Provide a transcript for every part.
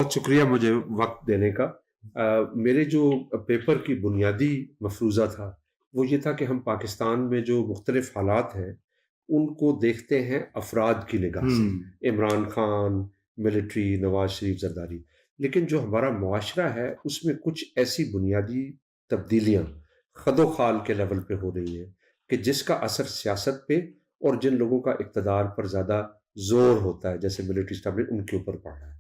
بہت شکریہ مجھے وقت دینے کا. میرے جو پیپر کی بنیادی مفروضہ تھا وہ یہ تھا کہ ہم پاکستان میں جو مختلف حالات ہیں ان کو دیکھتے ہیں افراد کی نگاہ سے. عمران خان، ملٹری، نواز شریف، زرداری. لیکن جو ہمارا معاشرہ ہے اس میں کچھ ایسی بنیادی تبدیلیاں خد و خال کے لیول پہ ہو رہی ہیں کہ جس کا اثر سیاست پہ اور جن لوگوں کا اقتدار پر زیادہ زور ہوتا ہے جیسے ملٹری اسٹیبلشمنٹ ان کے اوپر پڑ رہا ہے.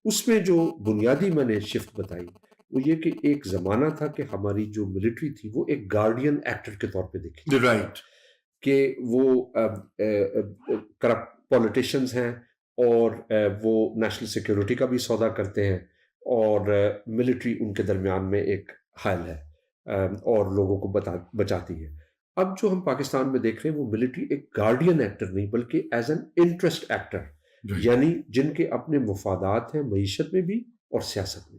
اس میں جو بنیادی میں نے شفٹ بتائی وہ یہ کہ ایک زمانہ تھا کہ ہماری جو ملٹری تھی وہ ایک گارڈین ایکٹر کے طور پہ دیکھی رائٹ کہ وہ کرپٹ پولیٹیشینز ہیں اور وہ نیشنل سیکیورٹی کا بھی سودا کرتے ہیں اور ملٹری ان کے درمیان میں ایک حائل ہے اور لوگوں کو بچاتی ہے. اب جو ہم پاکستان میں دیکھ رہے ہیں وہ ملٹری ایک گارڈین ایکٹر نہیں بلکہ ایز این انٹرسٹ ایکٹر، یعنی جن کے اپنے مفادات ہیں معیشت میں بھی اور سیاست میں.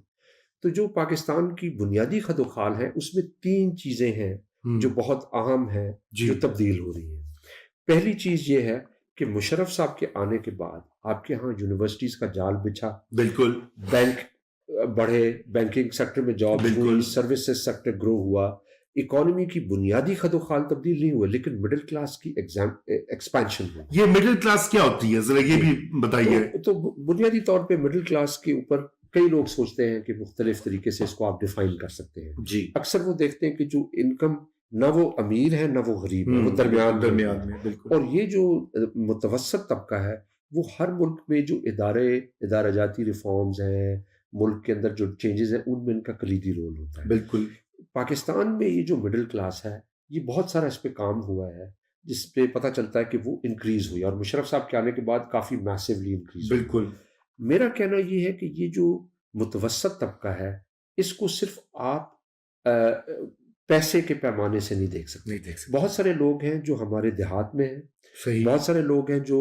تو جو پاکستان کی بنیادی خد و خال ہے اس میں 3 چیزیں ہیں جو بہت اہم ہیں جو تبدیل ہو رہی ہیں. پہلی چیز یہ ہے کہ مشرف صاحب کے آنے کے بعد آپ کے ہاں یونیورسٹیز کا جال بچھا، بالکل، بینک بڑھے، بینکنگ سیکٹر میں جاب ہوئی، سروسز سیکٹر گرو ہوا. اکانومی کی بنیادی خد و خال تبدیل نہیں ہوئے لیکن مڈل کلاس کی ایکسپینشن ہوئی. یہ مڈل کلاس کیا ہوتی ہے ذرا یہ بھی بتائیے. تو بنیادی طور پہ مڈل کلاس کے اوپر کئی لوگ سوچتے ہیں کہ مختلف طریقے سے اس کو آپ ڈیفائن کر سکتے ہیں. جی اکثر وہ دیکھتے ہیں کہ جو انکم نہ وہ امیر ہے نہ وہ غریب ہے، وہ درمیان میں بالکل. اور یہ جو متوسط طبقہ ہے وہ ہر ملک میں جو ادارہ جاتی ریفارمز ہیں، ملک کے اندر جو چینجز ہیں ان میں ان کا کلیدی رول ہوتا ہے. بالکل. پاکستان میں یہ جو مڈل کلاس ہے یہ بہت سارا اس پہ کام ہوا ہے جس پہ پتہ چلتا ہے کہ وہ انکریز ہوئی اور مشرف صاحب کے آنے کے بعد کافی میسیولی انکریز ہوئی. بالکل. میرا کہنا یہ ہے کہ یہ جو متوسط طبقہ ہے اس کو صرف آپ پیسے کے پیمانے سے نہیں دیکھ سکتے. بہت سارے لوگ ہیں جو ہمارے دیہات میں ہیں، صحیح. بہت سارے لوگ ہیں جو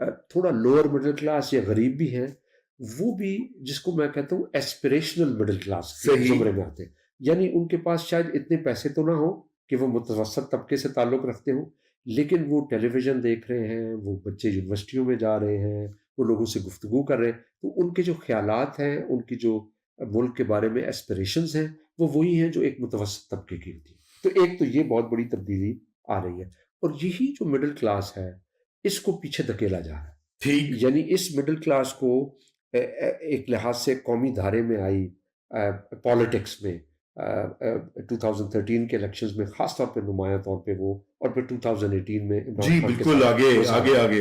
تھوڑا لوور مڈل کلاس یا غریب بھی ہیں، وہ بھی جس کو میں کہتا ہوں ایسپریشنل مڈل کلاس زمرے میں آتے ہیں. یعنی ان کے پاس شاید اتنے پیسے تو نہ ہوں کہ وہ متوسط طبقے سے تعلق رکھتے ہوں لیکن وہ ٹیلی ویژن دیکھ رہے ہیں، وہ بچے یونیورسٹیوں میں جا رہے ہیں، وہ لوگوں سے گفتگو کر رہے ہیں، تو ان کے جو خیالات ہیں، ان کی جو ملک کے بارے میں ایسپریشنز ہیں وہ وہی ہیں جو ایک متوسط طبقے کی ہوتی ہے. تو ایک تو یہ بہت بڑی تبدیلی آ رہی ہے اور یہی جو مڈل کلاس ہے اس کو پیچھے دھکیلا جا رہا ہے. ٹھیک. یعنی اس مڈل کلاس کو ایک لحاظ سے قومی دھارے میں آئی پالیٹکس میں 2013 کے الیکشنز میں خاص طور پہ نمایاں طور پہ وہ، اور پھر 2018 میں جی بالکل آگے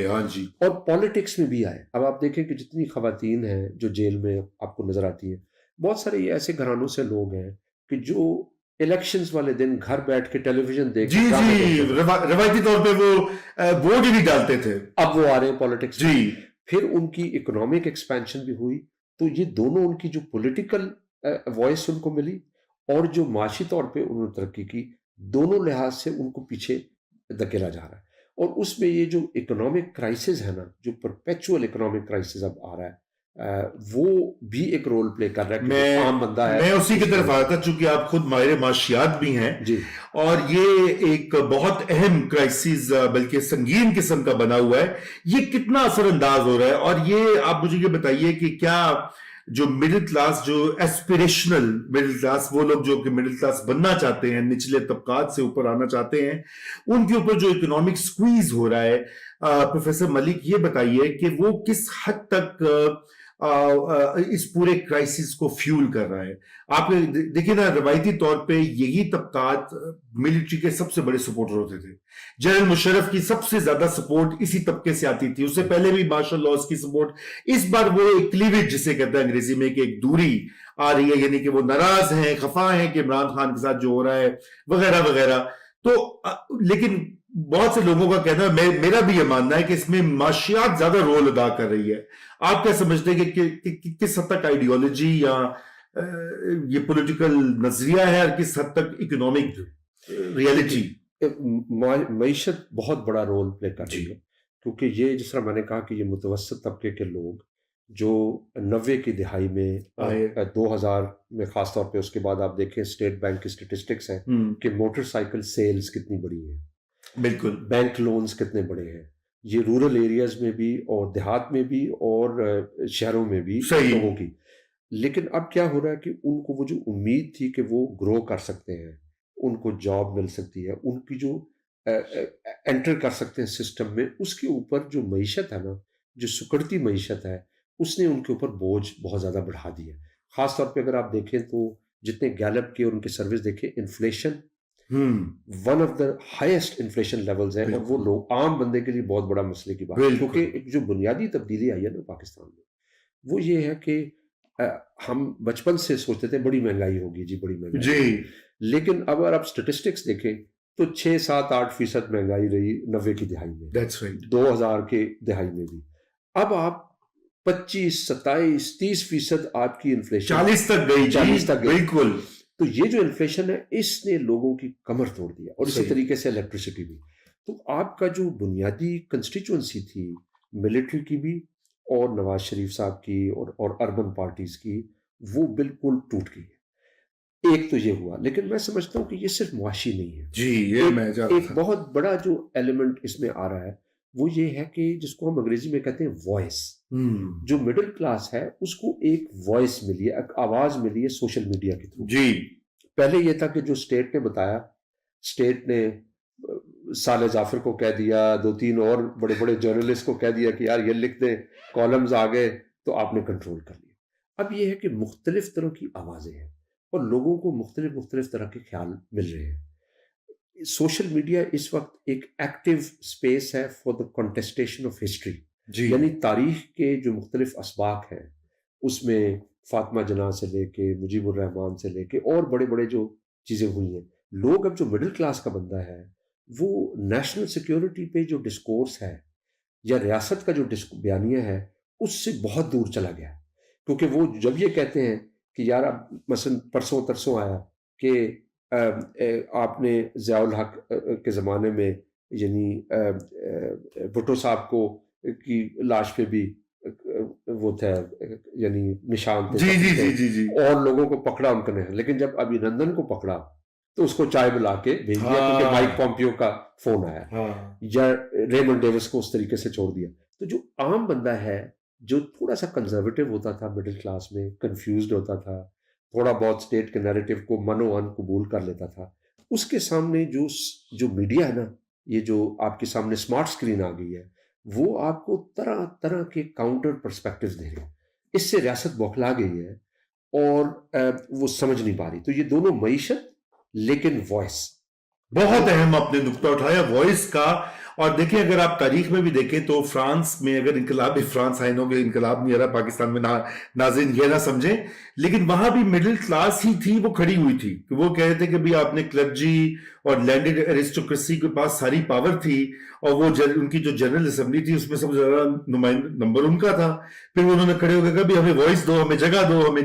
ہاں جی، اور پالیٹکس میں بھی آئے. اب آپ دیکھیں کہ جتنی خواتین ہیں جو جیل میں آپ کو نظر آتی ہیں، بہت سارے یہ ایسے گھرانوں سے لوگ ہیں کہ جو الیکشنز والے دن گھر بیٹھ کے ٹیلی ویژن دیکھ روایتی طور پہ وہ ووٹ ہی نہیں ڈالتے تھے، اب وہ آ رہے ہیں پالیٹکس. جی پھر ان کی اکنامک ایکسپینشن بھی ہوئی تو یہ دونوں ان کی جو پولیٹیکل وائس ان کو ملی اور جو معاشی طور پہ انہوں نے ترقی کی، دونوں لحاظ سے ان کو پیچھے دھکیلا جا رہا ہے. اور اس میں یہ جو اکنامک کرائسس ہے نا، جو پرپیچول اکنامک کرائسس اب آ رہا ہے وہ بھی ایک رول پلے کر رہا ہے کہ عام بندہ ہے. میں اسی کی طرف آیا تھا چونکہ آپ خود ماہر معاشیات بھی ہیں جی، اور یہ ایک بہت اہم کرائسس بلکہ سنگین قسم کا بنا ہوا ہے. یہ کتنا اثر انداز ہو رہا ہے اور یہ آپ مجھے یہ بتائیے کہ کیا جو مڈل کلاس، جو ایسپریشنل مڈل کلاس، وہ لوگ جو کہ مڈل کلاس بننا چاہتے ہیں، نچلے طبقات سے اوپر آنا چاہتے ہیں، ان کے اوپر جو اکنامک سکویز ہو رہا ہے، پروفیسر ملک یہ بتائیے کہ وہ کس حد تک اس پورے کرائسس کو فیول کر رہا ہے. آپ دیکھیں نا، روایتی طور پہ یہی طبقات ملٹری کے سب سے بڑے سپورٹر ہوتے تھے. جنرل مشرف کی سب سے زیادہ سپورٹ اسی طبقے سے آتی تھی، اس سے پہلے بھی مارشل لاء کی سپورٹ. اس بار وہ ایک کلیویج جسے کہتے ہیں انگریزی میں کہ ایک دوری آ رہی ہے، یعنی کہ وہ ناراض ہیں، خفا ہیں کہ عمران خان کے ساتھ جو ہو رہا ہے وغیرہ وغیرہ. تو لیکن بہت سے لوگوں کا کہنا ہے، میرا بھی یہ ماننا ہے کہ اس میں معاشیات زیادہ رول ادا کر رہی ہے. آپ کیا سمجھتے ہیں کہ کس حد تک آئیڈیالوجی یا یہ پولیٹیکل نظریہ ہے اور کس حد تک اکنامک ریئلٹی؟ معیشت بہت بڑا رول پلے کر رہی ہے کیونکہ یہ جس طرح میں نے کہا کہ یہ متوسط طبقے کے لوگ جو 90 کی دہائی میں 2000 میں خاص طور پہ، اس کے بعد آپ دیکھیں اسٹیٹ بینک کی اسٹیٹسٹکس ہیں کہ موٹر سائیکل سیلز کتنی بڑی ہیں، بالکل، بینک لونز کتنے بڑے ہیں. یہ رورل ایریاز میں بھی اور دیہات میں بھی اور شہروں میں بھی لوگوں کی. لیکن اب کیا ہو رہا ہے کہ ان کو وہ جو امید تھی کہ وہ گرو کر سکتے ہیں، ان کو جاب مل سکتی ہے، ان کی جو انٹر کر سکتے ہیں سسٹم میں، اس کے اوپر جو معیشت ہے نا، جو سکڑتی معیشت ہے، اس نے ان کے اوپر بوجھ بہت زیادہ بڑھا دیا ہے۔ خاص طور پہ اگر آپ دیکھیں تو جتنے گیلپ کے اور ان کے سروس دیکھیں، انفلیشن ہوں، one of the highest inflation levels ہے، اور وہ بالکل لوگ عام بندے کے لیے بہت بڑا مسئلے کی بات ہے، بالکل کیونکہ ایک جو بنیادی تبدیلی آئی ہے نا پاکستان میں، وہ یہ ہے کہ ہم بچپن سے سوچتے تھے بڑی مہنگائی ہوگی جی، بڑی مہنگائی جی، ہوگی، لیکن اب اگر آپ اسٹیٹسٹکس دیکھیں تو 6 7 8% مہنگائی رہی 90 کی دہائی میں، دیٹس رائٹ 2000 کے دہائی میں بھی۔ اب آپ 25 27 30% آپ کی انفلیشن 40 تک گئی جی، 40 تک گئی۔ بالکل تو یہ جو انفلیشن ہے اس نے لوگوں کی کمر توڑ دیا، اور اسی صحیح، طریقے سے الیکٹریسٹی بھی۔ تو آپ کا جو بنیادی کنسٹیچوئنسی تھی ملٹری کی بھی، اور نواز شریف صاحب کی، اور اربن پارٹیز کی، وہ بالکل ٹوٹ گئی ہے۔ ایک تو یہ ہوا، لیکن میں سمجھتا ہوں کہ یہ صرف معاشی نہیں ہے، جی یہ میں جا رہا ایک تھا، بہت بڑا جو ایلیمنٹ اس میں آ رہا ہے وہ یہ ہے کہ جس کو ہم انگریزی میں کہتے ہیں وائس۔ جو مڈل کلاس ہے اس کو ایک وائس ملی ہے، ایک آواز ملی ہے سوشل میڈیا کے تھرو۔ جی پہلے یہ تھا کہ جو اسٹیٹ نے بتایا، اسٹیٹ نے صالح جعفر کو کہہ دیا، 2 3 اور بڑے بڑے جرنلسٹ کو کہہ دیا کہ یار یہ لکھ دیں، کالمز آ گئے، تو آپ نے کنٹرول کر لیا۔ اب یہ ہے کہ مختلف طرح کی آوازیں ہیں، اور لوگوں کو مختلف طرح کے خیال مل رہے ہیں۔ سوشل میڈیا اس وقت ایک ایکٹیو اسپیس ہے فار دا کنٹیسٹیشن آف ہسٹری، جی یعنی تاریخ کے جو مختلف اسباق ہیں، اس میں فاطمہ جناح سے لے کے مجیب الرحمان سے لے کے اور بڑے بڑے جو چیزیں ہوئی ہیں، لوگ اب جو مڈل کلاس کا بندہ ہے وہ نیشنل سیکیورٹی پہ جو ڈسکورس ہے یا ریاست کا جو بیانیہ ہے اس سے بہت دور چلا گیا، کیونکہ وہ جب یہ کہتے ہیں کہ یار اب مثلا پرسوں ترسوں آیا کہ آپ نے ضیاء الحق کے زمانے میں، یعنی بھٹو صاحب کو کی لاش پہ بھی وہ تھا، یعنی نشان تھے، جی جی قتل جی تھے، جی جی اور لوگوں کو پکڑا ان نے، لیکن جب ابھینندن کو پکڑا تو اس کو چائے بلا کے بھیج دیا، کیونکہ مائک ہاں پومپیو کا فون آیا، ہاں یا ریمنڈ ڈیوس کو اس طریقے سے چھوڑ دیا۔ تو جو عام بندہ ہے جو تھوڑا سا کنزرویٹو ہوتا تھا مڈل کلاس میں، کنفیوزڈ ہوتا تھا، تھوڑا بہت اسٹیٹ کے نیریٹو کو منو ان قبول کر لیتا تھا، اس کے سامنے جو میڈیا ہے نا، یہ جو آپ کے سامنے اسمارٹ اسکرین آ گئی ہے، وہ آپ کو طرح طرح کے کاؤنٹر پرسپیکٹیوز دے رہے ہیں۔ اس سے ریاست بوکھلا گئی ہے، اور وہ سمجھ نہیں پا رہی۔ تو یہ دونوں معیشت لیکن وائس۔ بہت اہم آپ نے نقطہ اٹھایا وائس کا، اور دیکھیں اگر آپ تاریخ میں بھی دیکھیں تو فرانس میں، اگر انقلاب فرانس آئینوں کے انقلاب نہیں آ رہا پاکستان میں، ناظرین یہ نہ سمجھیں، لیکن وہاں بھی مڈل کلاس ہی تھی، وہ کھڑی ہوئی تھی کہ وہ کہتے تھے کہ بھی آپ نے کلرجی اور لینڈڈ ایرسٹوکریسی کے پاس ساری پاور تھی، اور وہ ان کی جو جنرل اسمبلی تھی اس میں سب سے زیادہ نمبر ان کا تھا۔ پھر انہوں نے کھڑے ہو کے کہا بھی ہمیں وائس دو، ہمیں جگہ دو، ہمیں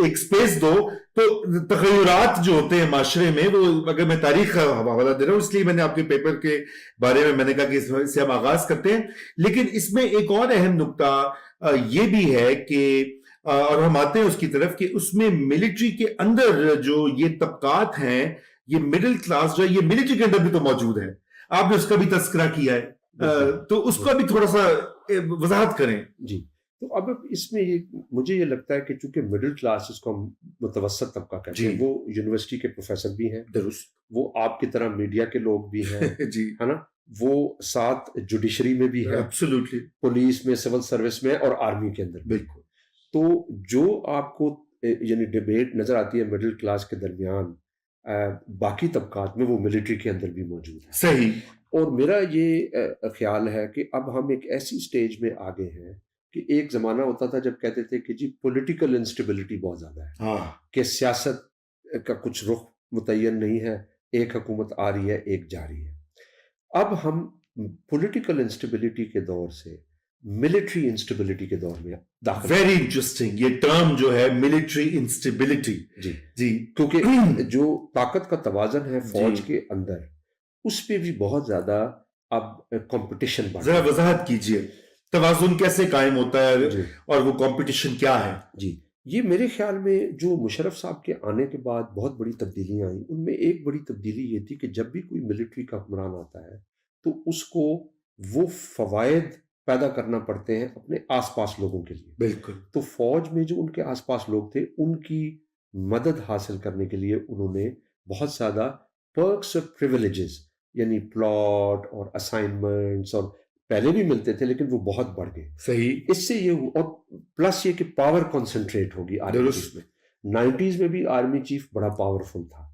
ایک سپیس دو۔ تو تغیرات جو ہوتے ہیں معاشرے میں، وہ اگر میں تاریخ کا حوالہ دے رہا ہوں اس لیے میں نے آپ کے پیپر کے بارے میں نے کہا کہ اس سے ہم آغاز کرتے ہیں، لیکن اس میں ایک اور اہم نقطہ یہ بھی ہے کہ اور ہم آتے ہیں اس کی طرف کہ اس میں ملٹری کے اندر جو یہ طبقات ہیں، یہ مڈل کلاس جو ہے یہ ملٹری کے اندر بھی تو موجود ہے، آپ نے اس کا بھی تذکرہ کیا ہے، تو اس کا بھی تھوڑا سا وضاحت کریں۔ جی، تو اب اس میں مجھے یہ لگتا ہے کہ چونکہ مڈل کلاس اس کو ہم متوسط طبقہ کہتے ہیں، جی وہ یونیورسٹی کے پروفیسر بھی ہیں، درست وہ آپ کی طرح میڈیا کے لوگ بھی ہیں، جی ہے نا، وہ ساتھ جوڈیشری میں بھی ہیں، ایبسولوٹلی پولیس میں، سول سروس میں، اور آرمی کے اندر بھی۔ بالکل تو جو آپ کو یعنی ڈیبیٹ نظر آتی ہے مڈل کلاس کے درمیان باقی طبقات میں، وہ ملٹری کے اندر بھی موجود ہے۔ صحیح، اور میرا یہ خیال ہے کہ اب ہم ایک ایسی سٹیج میں آگے ہیں کہ ایک زمانہ ہوتا تھا جب کہتے تھے کہ جی پولیٹیکل انسٹیبلٹی بہت زیادہ ہے، ہاں کہ سیاست کا کچھ رخ متعین نہیں ہے، ایک حکومت آ رہی ہے، ایک جا رہی ہے۔ اب ہم پولیٹیکل انسٹیبلٹی کے دور سے ملٹری انسٹیبلٹی کے دور میں داخل ہیں۔ ویری انٹرسٹنگ یہ ٹرم جو ہے ملٹری انسٹیبلٹی، جی، جی کیونکہ جو طاقت کا توازن ہے فوج جی کے اندر، اس پہ بھی بہت زیادہ اب کمپٹیشن بڑھ ذرا رہا ہے۔ وضاحت کیجئے توازن کیسے قائم ہوتا ہے جی اور وہ کمپٹیشن کیا ہے؟ جی، یہ میرے خیال میں جو مشرف صاحب کے آنے کے بعد بہت بڑی تبدیلیاں آئیں، ان میں ایک بڑی تبدیلی یہ تھی کہ جب بھی کوئی ملٹری کا حکمران آتا ہے تو اس کو وہ فوائد پیدا کرنا پڑتے ہیں اپنے آس پاس لوگوں کے لیے. بالکل. تو فوج میں جو ان کے آس پاس لوگ تھے ان کی مدد حاصل کرنے کے لیے انہوں نے بہت زیادہ پرکس اور پریویلیجز یعنی پلاٹ اور اسائنمنٹس اور پہلے بھی ملتے تھے لیکن وہ بہت بڑھ گئے. صحیح. اس سے یہ اور پلس یہ کہ پاور کنسنٹریٹ ہوگی آرمی چیف میں. 90s میں بھی آرمی چیف بڑا پاورفل تھا.